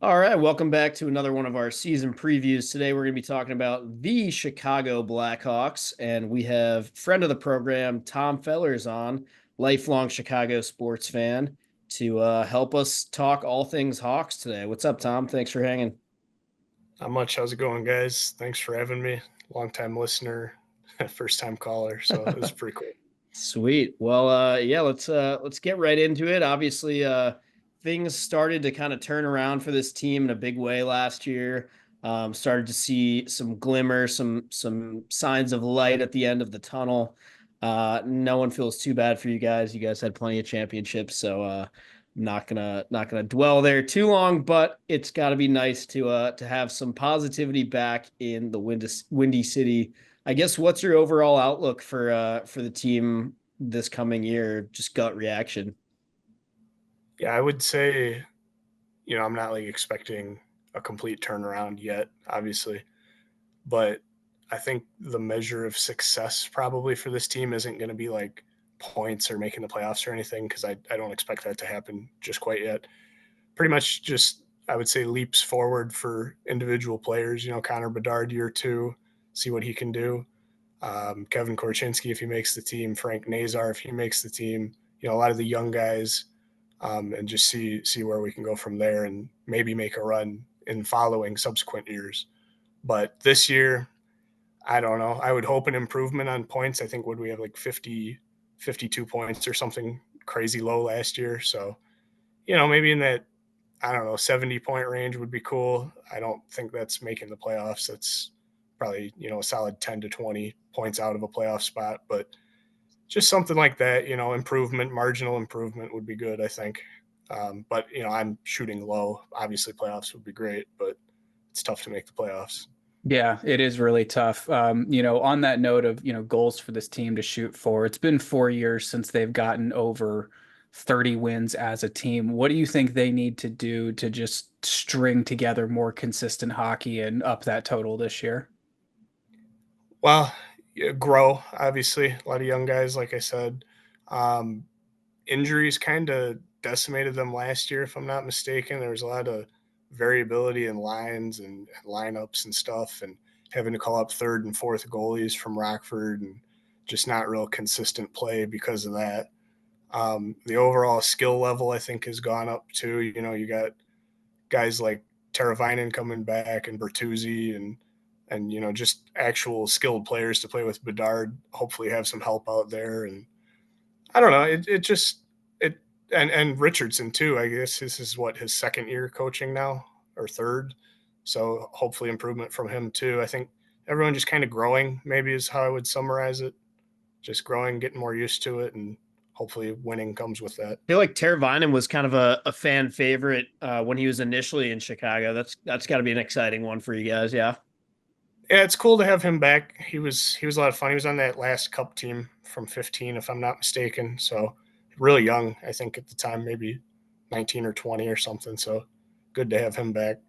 All right, welcome back to another one of our season previews. Today we're going to be talking about the Chicago Blackhawks, and we have friend of the program, Tom Fellers, on, lifelong Chicago sports fan, to help us talk all things Hawks today. What's up, Tom? Thanks for hanging. Not much. How's it going, guys? Thanks for having me. Long time listener, first time caller. So it was pretty cool. Sweet. Well, yeah, let's get right into it. Obviously, things started to kind of turn around for this team in a big way last year. Started to see some glimmer, some signs of light at the end of the tunnel. No one feels too bad for you guys. You guys had plenty of championships, so not gonna dwell there too long. But it's got to be nice to have some positivity back in the windy city. I guess what's your overall outlook for the team this coming year? Just gut reaction. Yeah, I would say, I'm not like expecting a complete turnaround yet, obviously, but I think the measure of success probably for this team isn't going to be like points or making the playoffs or anything because I don't expect that to happen just quite yet. Pretty much just, I would say, leaps forward for individual players. Connor Bedard year two, see what he can do. Kevin Korchinski if he makes the team, Frank Nazar if he makes the team. A lot of the young guys, and just see where we can go from there, and maybe make a run in following subsequent years. But this year, I don't know. I would hope an improvement on points. I think would we have like 50, 52 points or something crazy low last year. So maybe in that I don't know 70-point range would be cool. I don't think that's making the playoffs. That's probably a solid 10 to 20 points out of a playoff spot, but just something like that, improvement, marginal improvement would be good, I think. But I'm shooting low. Obviously, playoffs would be great, but it's tough to make the playoffs. Yeah, it is really tough. On that note of, goals for this team to shoot for, it's been 4 years since they've gotten over 30 wins as a team. What do you think they need to do to just string together more consistent hockey and up that total this year? Well, yeah, grow, obviously. A lot of young guys, like I said. Um, Injuries kind of decimated them last year, if I'm not mistaken. There was a lot of variability in lines and lineups and stuff, and having to call up third and fourth goalies from Rockford, and just not real consistent play because of that. The overall skill level, I think, has gone up too. You got guys like Teravainen coming back and Bertuzzi and just actual skilled players to play with Bedard. Hopefully, have some help out there, and I don't know. It just it and Richardson too. I guess this is what his second year coaching now or third, so hopefully improvement from him too. I think everyone just kind of growing maybe is how I would summarize it. Just growing, getting more used to it, and hopefully winning comes with that. I feel like Teravainen was kind of a fan favorite when he was initially in Chicago. That's got to be an exciting one for you guys. Yeah. Yeah, it's cool to have him back. He was a lot of fun. He was on that last Cup team from 15, if I'm not mistaken. So really young, I think at the time, maybe 19 or 20 or something. So good to have him back.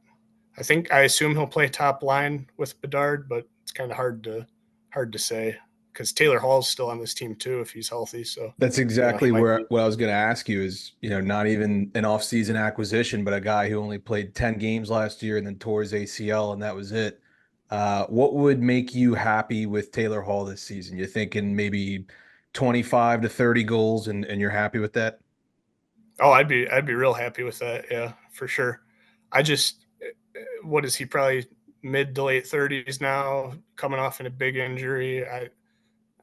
I assume he'll play top line with Bedard, but it's kind of hard to say because Taylor Hall's still on this team too if he's healthy. So That's he exactly might where be. what I was going to ask you is, not even an off-season acquisition, but a guy who only played 10 games last year and then tore his ACL and that was it. What would make you happy with Taylor Hall this season? You're thinking maybe 25 to 30 goals and you're happy with that? Oh, I'd be real happy with that. Yeah, for sure. I just what is he probably mid to late 30s now, coming off in a big injury.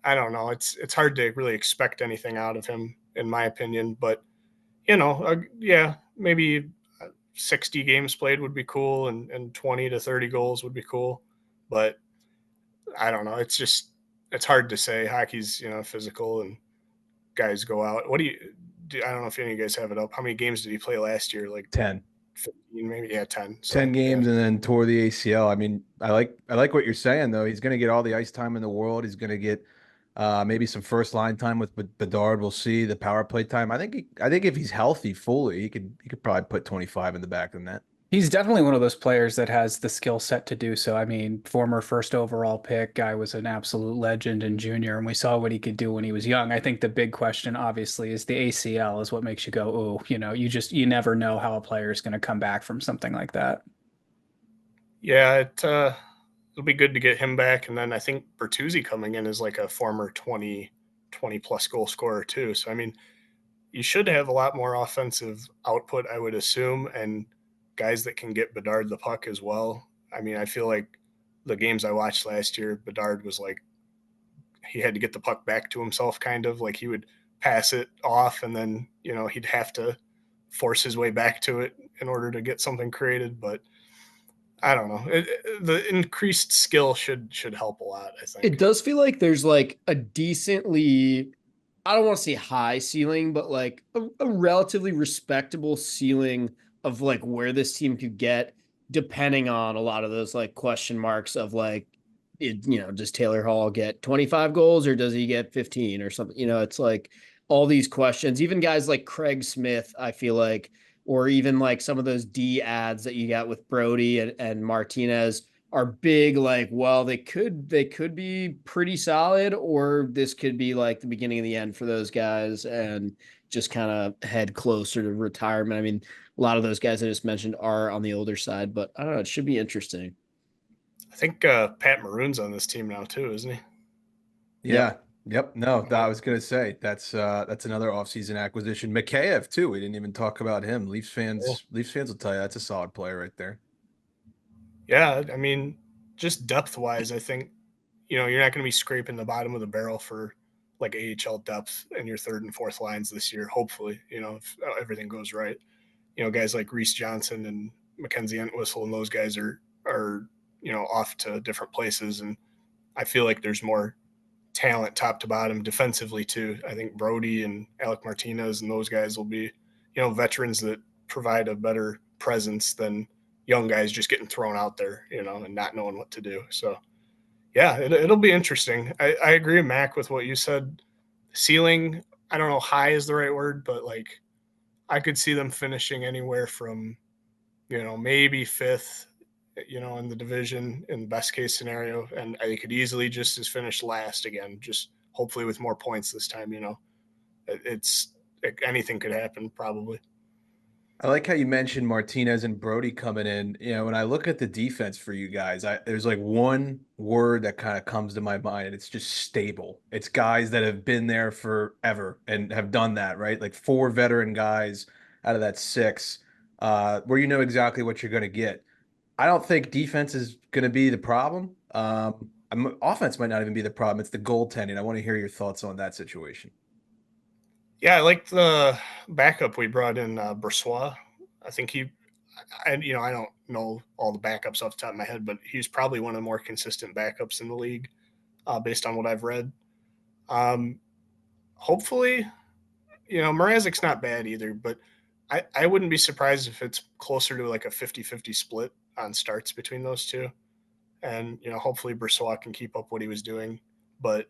I don't know. It's hard to really expect anything out of him, in my opinion. But yeah, maybe 60 games played would be cool, and 20 to 30 goals would be cool. But I don't know. It's hard to say. Hockey's physical, and guys go out. What do you? I don't know if any of you guys have it up. How many games did he play last year? Like 10. 15, maybe. Yeah, 10. 10 So yeah. games and then tore the ACL. I mean, I like what you're saying though. He's going to get all the ice time in the world. He's going to get maybe some first line time with Bedard. We'll see the power play time. I think if he's healthy fully, he could probably put 25 in the back of the net. He's definitely one of those players that has the skill set to do so. I mean, former first overall pick, guy was an absolute legend in junior, and we saw what he could do when he was young. I think the big question, obviously, is the ACL is what makes you go, oh, you never know how a player is going to come back from something like that. Yeah, it'll be good to get him back. And then I think Bertuzzi coming in is like a former 20 plus goal scorer too. So, I mean, you should have a lot more offensive output, I would assume, and guys that can get Bedard the puck as well. I mean, I feel like the games I watched last year, Bedard was like, he had to get the puck back to himself, kind of like he would pass it off and then, he'd have to force his way back to it in order to get something created. But I don't know. The increased skill should help a lot, I It think. does feel like there's like a decently, I don't want to say high ceiling, but like a relatively respectable ceiling of like where this team could get, depending on a lot of those like question marks of like, does Taylor Hall get 25 goals or does he get 15 or something? It's like all these questions, even guys like Craig Smith, I feel like, or even like some of those D ads that you got with Brody and Martinez are big, like, well, they could be pretty solid, or this could be like the beginning of the end for those guys and just kind of head closer to retirement. I mean, a lot of those guys I just mentioned are on the older side, but I don't know, it should be interesting. I think Pat Maroon's on this team now too, isn't he? Yeah. Yep. No, I Yeah. was gonna say that's another offseason acquisition. Mikheyev too. We didn't even talk about him. Leafs fans will tell you that's a solid player right there. Yeah, I mean, just depth wise, I think you're not going to be scraping the bottom of the barrel for like AHL depth in your third and fourth lines this year. Hopefully, if everything goes right. Guys like Reese Johnson and Mackenzie Entwistle and those guys are off to different places, and I feel like there's more talent top to bottom defensively too. I think Brody and Alec Martinez and those guys will be veterans that provide a better presence than young guys just getting thrown out there, and not knowing what to do. So yeah, it'll be interesting. I agree, Mac, with what you said. Ceiling, I don't know, high is the right word, but like I could see them finishing anywhere from, maybe fifth, in the division in the best case scenario, and I could easily just as finish last again, just hopefully with more points this time. It's anything could happen probably. I like how you mentioned Martinez and Brody coming in. When I look at the defense for you guys, there's like one word that kind of comes to my mind, and it's just stable. It's guys that have been there forever and have done that, right? Like 4 veteran guys out of that 6, where you know exactly what you're going to get. I don't think defense is going to be the problem. Offense might not even be the problem. It's the goaltending. I want to hear your thoughts on that situation. Yeah, I like the backup we brought in, Brossois. I think I don't know all the backups off the top of my head, but he's probably one of the more consistent backups in the league, based on what I've read. Um, Hopefully, Mrazek's not bad either, but I wouldn't be surprised if it's closer to like a 50-50 split on starts between those two. And, hopefully Brossois can keep up what he was doing. But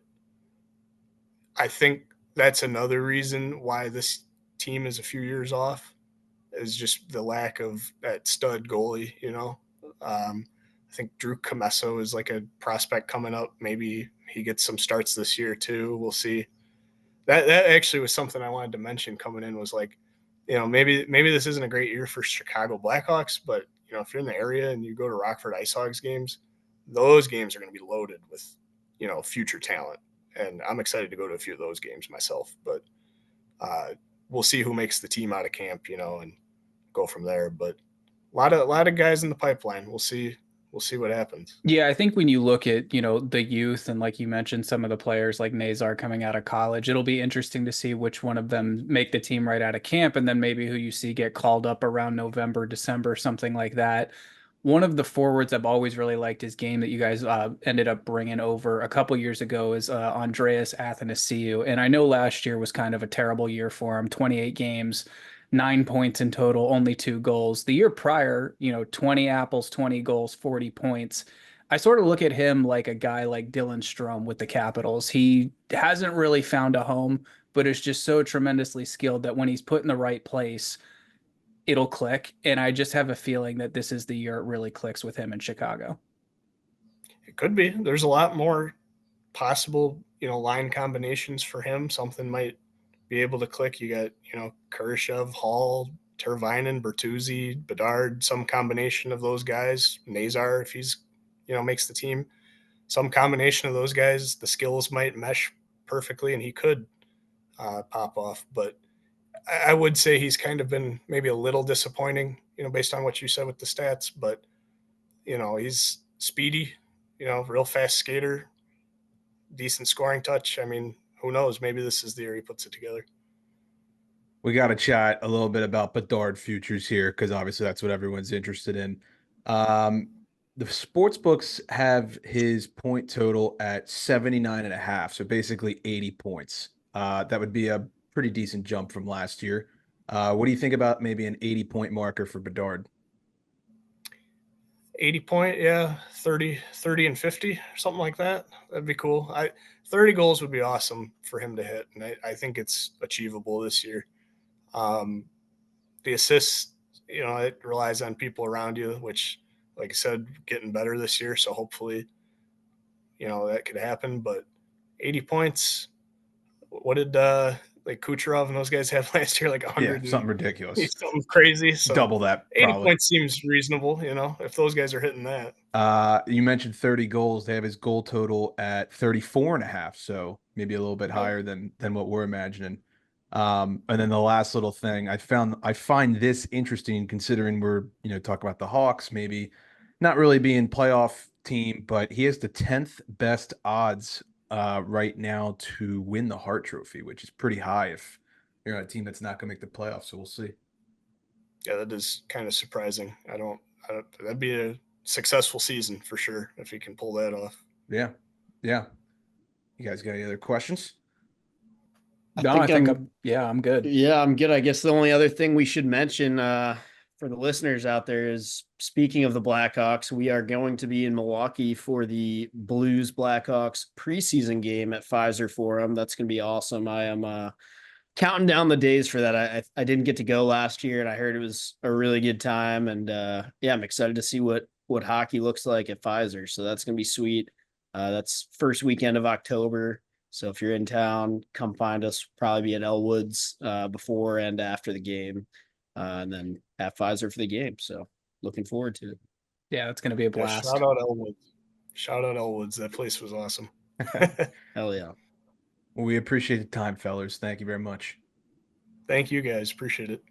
I think that's another reason why this team is a few years off, is just the lack of that stud goalie. I think Drew Comesso is like a prospect coming up. Maybe he gets some starts this year too. We'll see. That actually was something I wanted to mention coming in, was like, maybe this isn't a great year for Chicago Blackhawks, but if you're in the area and you go to Rockford Ice Hogs games, those games are going to be loaded with future talent, and I'm excited to go to a few of those games myself. But we'll see who makes the team out of camp, and go from there. But a lot of guys in the pipeline. We'll see what happens. Yeah, I think when you look at, the youth and like you mentioned, some of the players like Nazar coming out of college, it'll be interesting to see which one of them make the team right out of camp and then maybe who you see get called up around November, December, something like that. One of the forwards I've always really liked his game that you guys ended up bringing over a couple years ago is Andreas Athanasiou. And I know last year was kind of a terrible year for him, 28 games, 9 points in total, only 2 goals. The year prior, 20 apples, 20 goals, 40 points. I sort of look at him like a guy like Dylan Strome with the Capitals. He hasn't really found a home, but is just so tremendously skilled that when he's put in the right place, it'll click. And I just have a feeling that this is the year it really clicks with him in Chicago. It could be. There's a lot more possible, line combinations for him. Something might be able to click. You got, Kurashev, Hall, Tervainen, Bertuzzi, Bedard, some combination of those guys. Nazar, if he's, makes the team. Some combination of those guys, the skills might mesh perfectly, and he could pop off. But I would say he's kind of been maybe a little disappointing, based on what you said with the stats. But, he's speedy, real fast skater, decent scoring touch. I mean, who knows? Maybe this is the year he puts it together. We got to chat a little bit about Bedard futures here because obviously that's what everyone's interested in. The sports books have his point total at 79.5, so basically 80 points. That would be a pretty decent jump from last year. What do you think about maybe an 80-point marker for Bedard? 80 point, yeah, 30 and 50, something like that. That'd be cool. 30 goals would be awesome for him to hit, and I think it's achievable this year. The assists, it relies on people around you, which, like I said, getting better this year. So hopefully, that could happen. But 80 points, what did like Kucherov and those guys have last year? Like 100, something ridiculous, something crazy. So double that. 80 points seems reasonable, if those guys are hitting that. You mentioned 30 goals. They have his goal total at 34.5, so maybe a little bit higher than what we're imagining. And then the last little thing I find this interesting considering we're, talking about the Hawks, maybe not really being playoff team, but he has the 10th best odds right now to win the Hart Trophy, which is pretty high if you're on a team that's not going to make the playoffs. So we'll see. Yeah, that is kind of surprising. I don't that'd be a successful season for sure if he can pull that off. Yeah. You guys got any other questions? I think I'm good. Yeah, I'm good. I guess the only other thing we should mention for the listeners out there is, speaking of the Blackhawks, we are going to be in Milwaukee for the Blues Blackhawks preseason game at Pfizer Forum. That's going to be awesome. I am counting down the days for that. I didn't get to go last year, and I heard it was a really good time. And I'm excited to see what hockey looks like at Pfizer. So that's going to be sweet. That's first weekend of October. So if you're in town, come find us. Probably be at Elwood's before and after the game, and then at Pfizer for the game. So looking forward to it. Yeah, it's going to be a blast. Yeah, shout out Elwood's. Shout out Elwood's. That place was awesome. Hell yeah. Well, we appreciate the time, fellas. Thank you very much. Thank you, guys. Appreciate it.